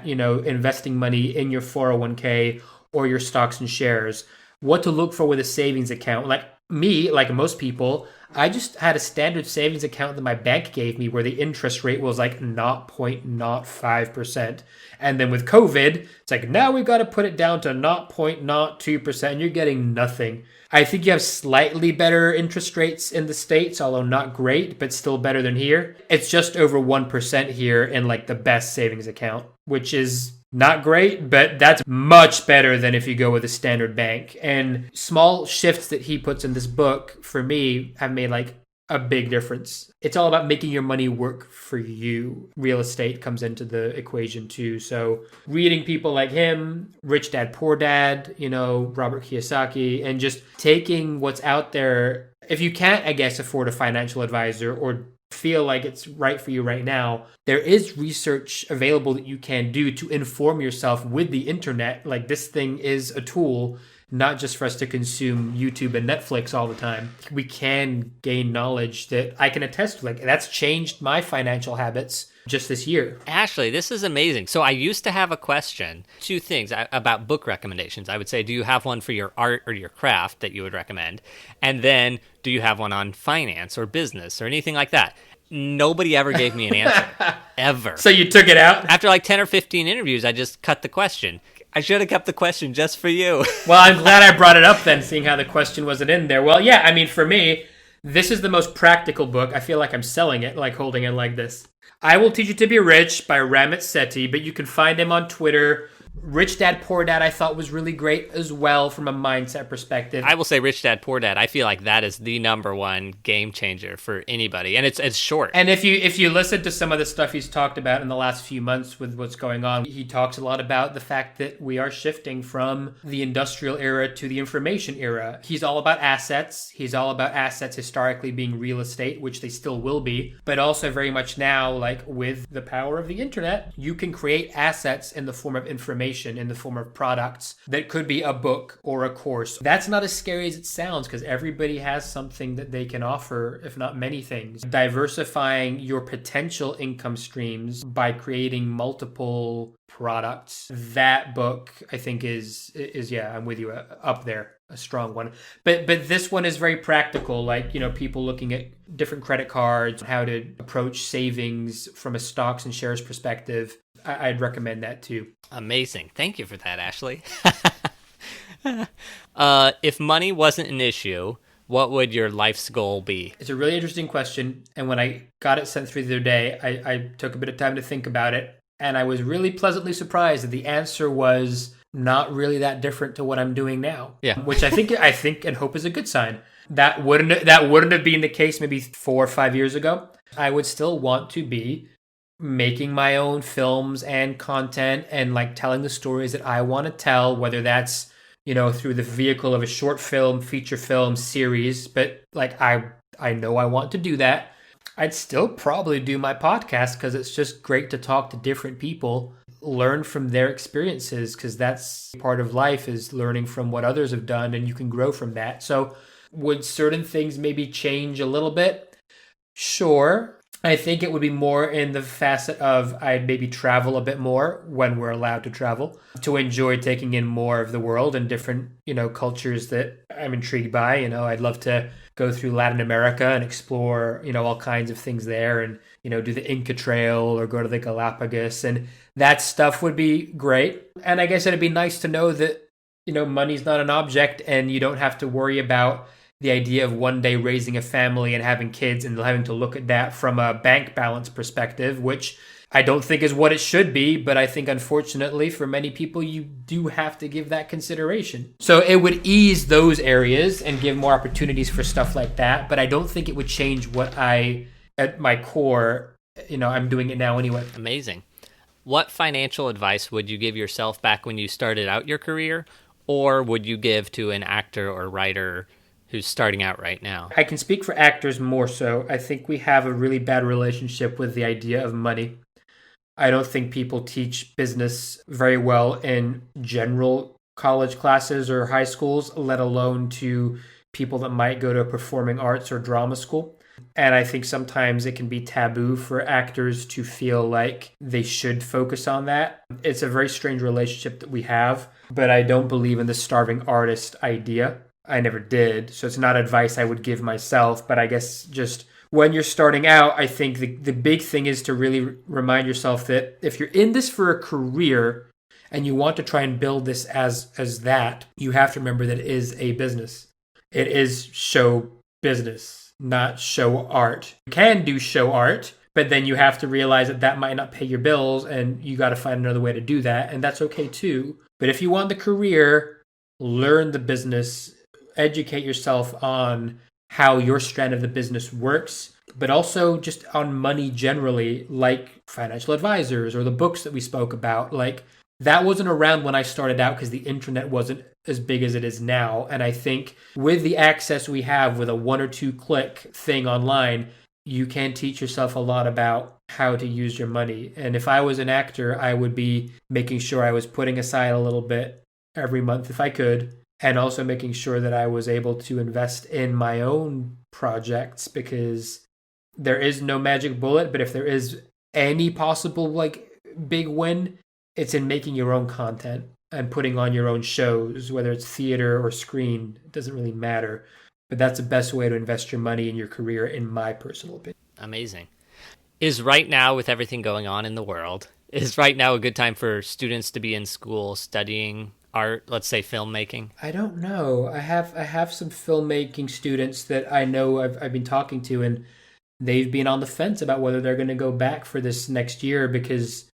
investing money in your 401k or your stocks and shares. What to look for with a savings account. Like me, like most people, I just had a standard savings account that my bank gave me where the interest rate was like 0.05%. And then with COVID, it's like, now we've got to put it down to 0.02% and you're getting nothing. I think you have slightly better interest rates in the States, although not great, but still better than here. It's just over 1% here in like the best savings account, which is not great, but that's much better than if you go with a standard bank. And small shifts that he puts in this book, for me, have made like a big difference. It's all about making your money work for you. Real estate comes into the equation too. So reading people like him, Rich Dad, Poor Dad, Robert Kiyosaki, and just taking what's out there. If you can't, I guess, afford a financial advisor or feel like it's right for you right now, there is research available that you can do to inform yourself with the internet. Like this thing is a tool, not just for us to consume YouTube and Netflix all the time. We can gain knowledge that I can attest to. Like that's changed my financial habits just this year. Ashley, this is amazing. So I used to have a question, two things about book recommendations. I would say, do you have one for your art or your craft that you would recommend? And then do you have one on finance or business or anything like that? Nobody ever gave me an answer, ever. So you took it out? After like 10 or 15 interviews, I just cut the question. I should have kept the question just for you. Well, I'm glad I brought it up then, seeing how the question wasn't in there. Well, yeah, I mean, for me, this is the most practical book. I feel like I'm selling it, like holding it like this. I Will Teach You to Be Rich by Ramit Sethi, but you can find him on Twitter. Rich Dad, Poor Dad, I thought was really great as well from a mindset perspective. I will say Rich Dad, Poor Dad, I feel like that is the number one game changer for anybody. And it's short. And if you listen to some of the stuff he's talked about in the last few months with what's going on, he talks a lot about the fact that we are shifting from the industrial era to the information era. He's all about assets. He's all about assets historically being real estate, which they still will be, but also very much now, like with the power of the internet, you can create assets in the form of information, in the form of products that could be a book or a course. That's not as scary as it sounds because everybody has something that they can offer, if not many things. Diversifying your potential income streams by creating multiple products. That book, I think, is yeah, I'm with you, up there. A strong one. But this one is very practical, like, people looking at different credit cards, how to approach savings from a stocks and shares perspective. I'd recommend that too. Amazing. Thank you for that, Ashley. If money wasn't an issue, what would your life's goal be? It's a really interesting question. And when I got it sent through the other day, I took a bit of time to think about it. And I was really pleasantly surprised that the answer was not really that different to what I'm doing now. Yeah. Which I think and hope is a good sign. That wouldn't have been the case maybe 4 or 5 years ago. I would still want to be making my own films and content and like telling the stories that I want to tell, whether that's, through the vehicle of a short film, feature film, series. But like I know I want to do that. I'd still probably do my podcast because it's just great to talk to different people, learn from their experiences, because that's part of life, is learning from what others have done, and you can grow from that. So would certain things maybe change a little bit? Sure. I think it would be more in the facet of I'd maybe travel a bit more when we're allowed to travel, to enjoy taking in more of the world and different, cultures that I'm intrigued by. I'd love to go through Latin America and explore, all kinds of things there, and, do the Inca Trail or go to the Galapagos, and that stuff would be great. And I guess it'd be nice to know that, money's not an object, and you don't have to worry about the idea of one day raising a family and having kids and having to look at that from a bank balance perspective, which I don't think is what it should be. But I think, unfortunately, for many people, you do have to give that consideration. So it would ease those areas and give more opportunities for stuff like that. But I don't think it would change what at my core, I'm doing it now anyway. Amazing. What financial advice would you give yourself back when you started out your career, or would you give to an actor or writer who's starting out right now? I can speak for actors more so. I think we have a really bad relationship with the idea of money. I don't think people teach business very well in general college classes or high schools, let alone to people that might go to a performing arts or drama school. And I think sometimes it can be taboo for actors to feel like they should focus on that. It's a very strange relationship that we have, but I don't believe in the starving artist idea. I never did, so it's not advice I would give myself, but I guess just when you're starting out, I think the big thing is to really remind yourself that if you're in this for a career and you want to try and build this as that, you have to remember that it is a business. It is show business, not show art. You can do show art, but then you have to realize that might not pay your bills, and you got to find another way to do that, and that's okay too. But if you want the career, learn the business, educate yourself on how your strand of the business works, but also just on money generally, like financial advisors or the books that we spoke about. Like, that wasn't around when I started out because the internet wasn't as big as it is now. And I think with the access we have with a 1 or 2 click thing online, you can teach yourself a lot about how to use your money. And if I was an actor, I would be making sure I was putting aside a little bit every month if I could, and also making sure that I was able to invest in my own projects, because there is no magic bullet. But if there is any possible big win, it's in making your own content and putting on your own shows, whether it's theater or screen. It doesn't really matter. But that's the best way to invest your money in your career, in my personal opinion. Amazing. Is right now, with everything going on in the world, is right now a good time for students to be in school studying art, let's say filmmaking? I don't know. I have some filmmaking students that I know I've been talking to, and they've been on the fence about whether they're going to go back for this next year, because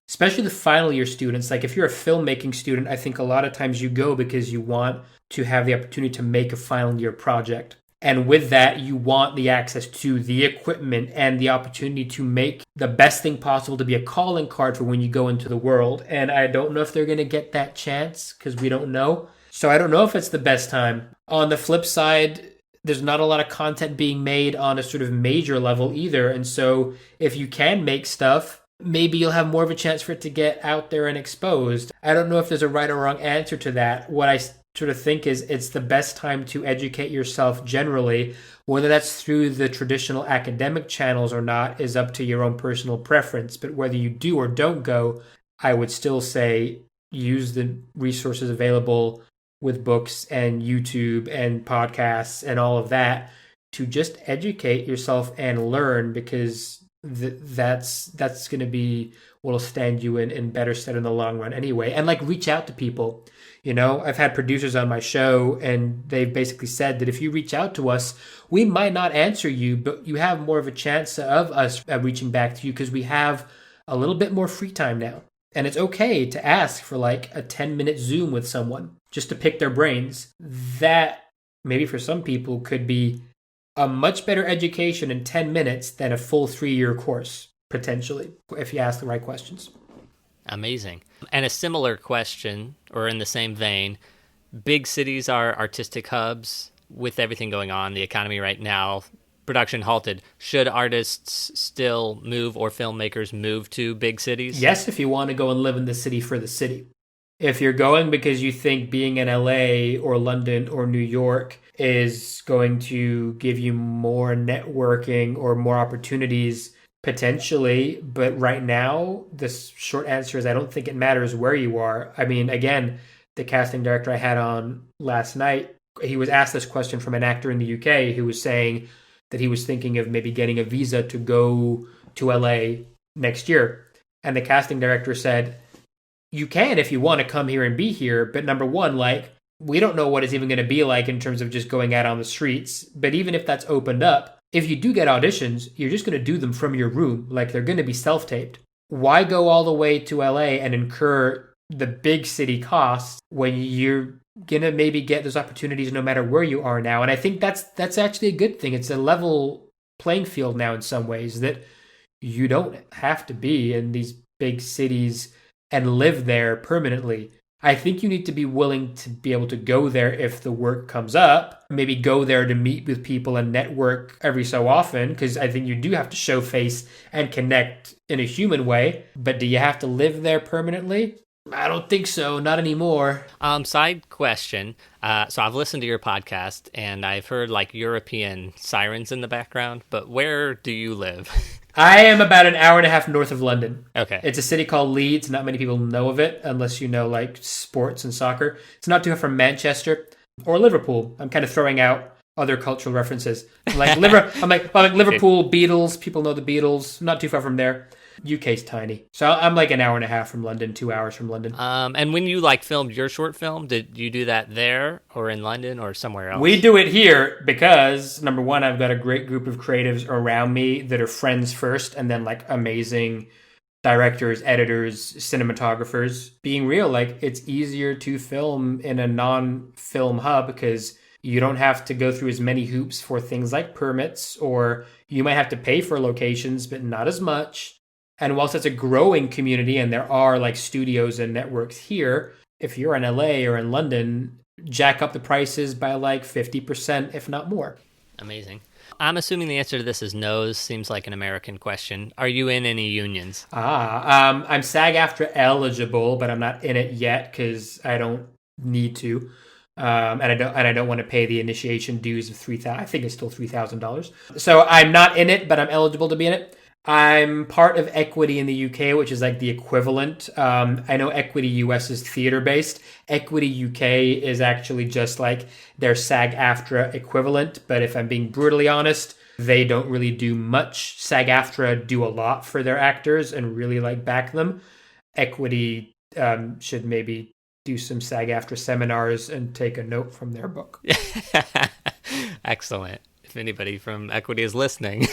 especially the final year students, like if you're a filmmaking student, I think a lot of times you go because you want to have the opportunity to make a final year project. And with that, you want the access to the equipment and the opportunity to make the best thing possible to be a calling card for when you go into the world. And I don't know if they're going to get that chance, because we don't know. So I don't know if it's the best time. On the flip side, there's not a lot of content being made on a sort of major level either. And so if you can make stuff, maybe you'll have more of a chance for it to get out there and exposed. I don't know if there's a right or wrong answer to that. What I sort of think is it's the best time to educate yourself generally. Whether that's through the traditional academic channels or not is up to your own personal preference. But whether you do or don't go, I would still say use the resources available with books and YouTube and podcasts and all of that to just educate yourself and learn, because that's going to be what will stand you in better stead in the long run anyway. And reach out to people. I've had producers on my show, and they've basically said that if you reach out to us, we might not answer you, but you have more of a chance of us reaching back to you, because we have a little bit more free time now. And it's okay to ask for like a 10-minute Zoom with someone just to pick their brains. That maybe for some people could be a much better education in 10 minutes than a full 3-year course, potentially, if you ask the right questions. Amazing. And a similar question, or in the same vein, big cities are artistic hubs with everything going on, the economy right now, production halted. Should artists still move or filmmakers move to big cities? Yes, if you want to go and live in the city for the city. If you're going because you think being in LA or London or New York is going to give you more networking or more opportunities, potentially, but right now, the short answer is I don't think it matters where you are. I mean, again, the casting director I had on last night, he was asked this question from an actor in the UK who was saying that he was thinking of maybe getting a visa to go to LA next year. And the casting director said, you can if you want to come here and be here, but number one, like, we don't know what it's even going to be like in terms of just going out on the streets. But even if that's opened up, if you do get auditions, you're just going to do them from your room. Like, they're going to be self-taped. Why go all the way to LA and incur the big city costs when you're going to maybe get those opportunities no matter where you are now? And I think that's actually a good thing. It's a level playing field now in some ways, that you don't have to be in these big cities and live there permanently. I think you need to be willing to be able to go there if the work comes up, maybe go there to meet with people and network every so often, because I think you do have to show face and connect in a human way. But do you have to live there permanently? I don't think so. Not anymore. Side question. So I've listened to your podcast and I've heard like European sirens in the background, but where do you live? I am about an hour and a half north of London. Okay. It's a city called Leeds. Not many people know of it unless you know like sports and soccer. It's not too far from Manchester or Liverpool. I'm kind of throwing out other cultural references. I'm like Liverpool, Beatles. People know the Beatles. Not too far from there. UK's tiny. So I'm like an hour and a half from London, 2 hours from London. And when you like filmed your short film, did you do that there or in London or somewhere else? We do it here because, number one, I've got a great group of creatives around me that are friends first and then like amazing directors, editors, cinematographers. Being real, like, it's easier to film in a non-film hub because you don't have to go through as many hoops for things like permits, or you might have to pay for locations, but not as much. And whilst it's a growing community and there are like studios and networks here, if you're in LA or in London, jack up the prices by like 50%, if not more. Amazing. I'm assuming the answer to this is no. This seems like an American question. Are you in any unions? I'm SAG-AFTRA eligible, but I'm not in it yet because I don't need to. And I don't want to pay the initiation dues of $3,000. I think it's still $3,000. So I'm not in it, but I'm eligible to be in it. I'm part of Equity in the UK, which is like the equivalent. I know Equity US is theater-based. Equity UK is actually just like their SAG-AFTRA equivalent. But if I'm being brutally honest, they don't really do much. SAG-AFTRA do a lot for their actors and really like back them. Equity should maybe do some SAG-AFTRA seminars and take a note from their book. Excellent. If anybody from Equity is listening.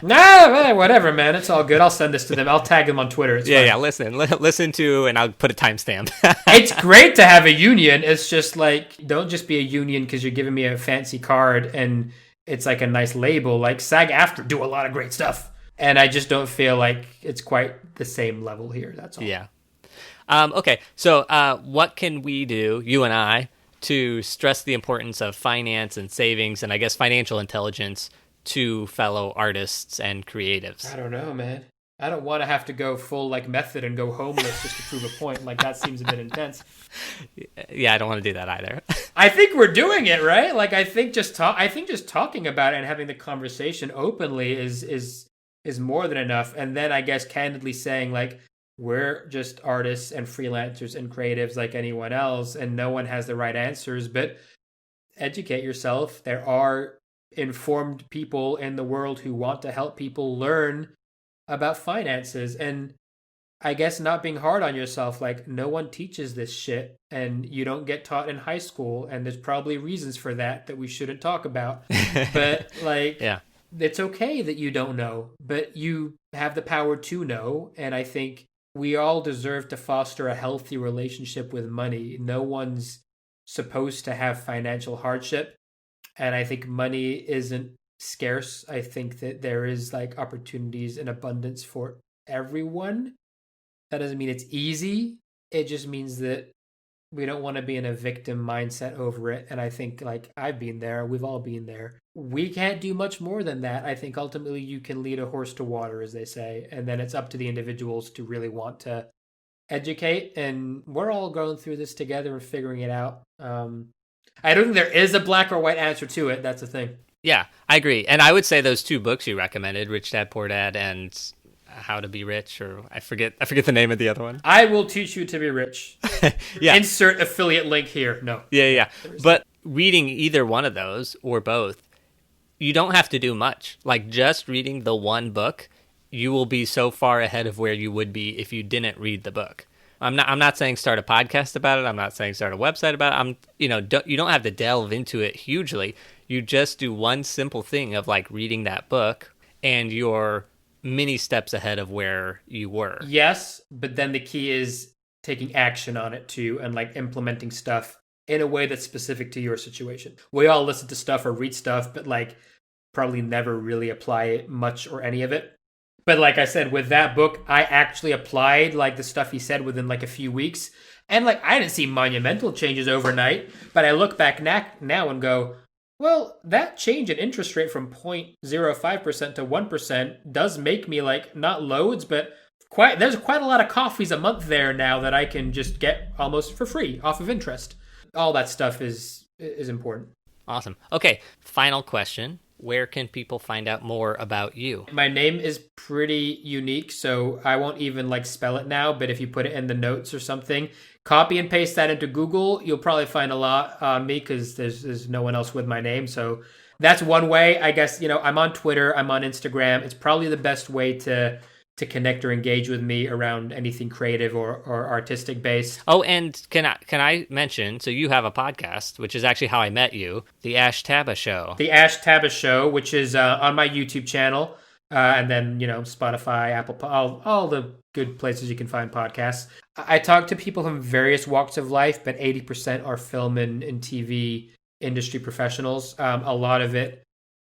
Nah, whatever, man. It's all good. I'll send this to them. I'll tag them on Twitter. It's fine. Yeah, listen to, and I'll put a timestamp. It's great to have a union. It's just like, don't just be a union because you're giving me a fancy card and it's like a nice label. Like SAG-AFTRA do a lot of great stuff. And I just don't feel like it's quite the same level here. That's all. Yeah. Okay, so what can we do, you and I, to stress the importance of finance and savings and I guess financial intelligence to fellow artists and creatives? I don't know, man. I don't want to have to go full like method and go homeless just to prove a point. Like, that seems a bit intense. Yeah, I don't want to do that either. I think we're doing it, right? Like, I think just talking about it and having the conversation openly is more than enough. And then I guess candidly saying like, we're just artists and freelancers and creatives like anyone else, and no one has the right answers, but educate yourself. There are informed people in the world who want to help people learn about finances. And I guess not being hard on yourself, like, no one teaches this shit and you don't get taught in high school, and there's probably reasons for that we shouldn't talk about. But like, yeah. It's okay that you don't know, but you have the power to know. And I think we all deserve to foster a healthy relationship with money. No one's supposed to have financial hardship. And I think money isn't scarce. I think that there is like opportunities in abundance for everyone. That doesn't mean it's easy. It just means that we don't want to be in a victim mindset over it. And I think like I've been there, we've all been there. We can't do much more than that. I think ultimately you can lead a horse to water, as they say, and then it's up to the individuals to really want to educate. And we're all going through this together and figuring it out. I don't think there is a black or white answer to it. That's the thing. Yeah, I agree. And I would say those two books you recommended, Rich Dad Poor Dad and How to Be Rich, or I forget the name of the other one. I Will Teach You to Be Rich. Yeah. Insert affiliate link here. No. Yeah. But reading either one of those or both, you don't have to do much. Like just reading the one book, you will be so far ahead of where you would be if you didn't read the book. I'm not saying start a podcast about it. I'm not saying start a website about it. You don't have to delve into it hugely. You just do one simple thing of like reading that book, and you're many steps ahead of where you were. Yes, but then the key is taking action on it too, and like implementing stuff in a way that's specific to your situation. We all listen to stuff or read stuff, but like probably never really apply it much or any of it. But like I said, with that book, I actually applied like the stuff he said within like a few weeks. And like I didn't see monumental changes overnight, but I look back now and go, well, that change in interest rate from 0.05% to 1% does make me like not loads, but there's quite a lot of coffees a month there now that I can just get almost for free off of interest. All that stuff is important. Awesome. Okay, final question. Where can people find out more about you? My name is pretty unique, so I won't even like spell it now, but if you put it in the notes or something, copy and paste that into Google, you'll probably find a lot on me because there's no one else with my name. So that's one way. I guess, I'm on Twitter, I'm on Instagram. It's probably the best way to connect or engage with me around anything creative or artistic based. Oh, and can I mention, so you have a podcast, which is actually how I met you, the Ash Taba Show. The Ash Taba Show, which is on my YouTube channel, and then, Spotify, Apple, all the good places you can find podcasts. I talk to people from various walks of life, but 80% are film and TV industry professionals. A lot of it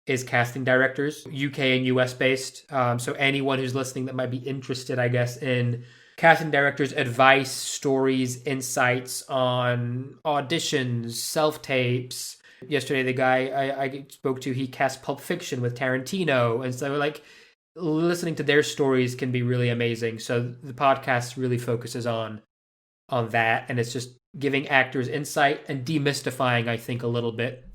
is casting directors, UK and US based. So anyone who's listening that might be interested, I guess, in casting directors' advice, stories, insights on auditions, self-tapes. Yesterday, the guy I spoke to, he cast Pulp Fiction with Tarantino. And so like listening to their stories can be really amazing. So the podcast really focuses on that. And it's just giving actors insight and demystifying, I think, a little bit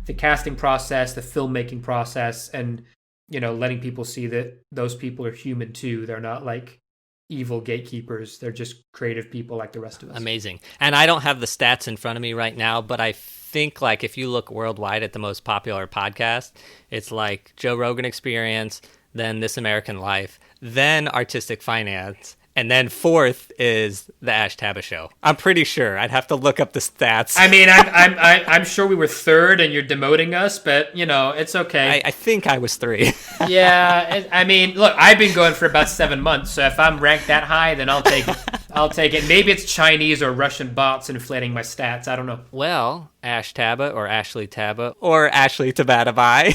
the casting process, the filmmaking process, and, letting people see that those people are human too. They're not like evil gatekeepers. They're just creative people like the rest of us. Amazing. And I don't have the stats in front of me right now, but I think like if you look worldwide at the most popular podcast, it's like Joe Rogan Experience, then This American Life, then Artistic Finance, and then fourth is the Ash Taba Show. I'm pretty sure. I'd have to look up the stats. I mean, I'm sure we were third, and you're demoting us, but it's okay. I think I was 3. Yeah, I mean, look, I've been going for about 7 months, so if I'm ranked that high, then I'll take it. I'll take it. Maybe it's Chinese or Russian bots inflating my stats. I don't know. Well, Ash Taba or Ashley Taba or Ashley Tabatabai.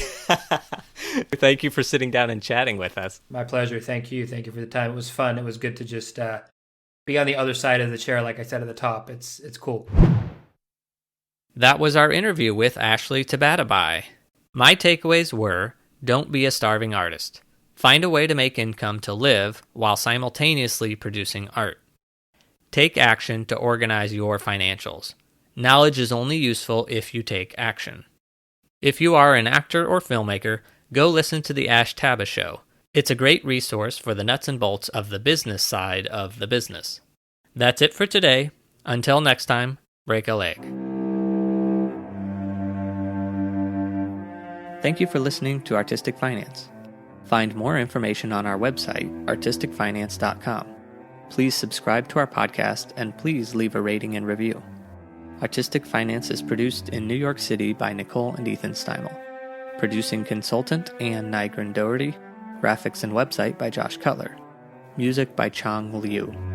Thank you for sitting down and chatting with us. My pleasure. Thank you. Thank you for the time. It was fun. It was good to just be on the other side of the chair, like I said at the top. It's cool. That was our interview with Ashley Tabatabai. My takeaways were, don't be a starving artist. Find a way to make income to live while simultaneously producing art. Take action to organize your financials. Knowledge is only useful if you take action. If you are an actor or filmmaker, go listen to the Ash Taba Show. It's a great resource for the nuts and bolts of the business side of the business. That's it for today. Until next time, break a leg. Thank you for listening to Artistic Finance. Find more information on our website, artisticfinance.com. Please subscribe to our podcast and please leave a rating and review. Artistic Finance is produced in New York City by Nicole and Ethan Steimel. Producing consultant Ann Nygren Doherty. Graphics and website by Josh Cutler. Music by Chong Liu.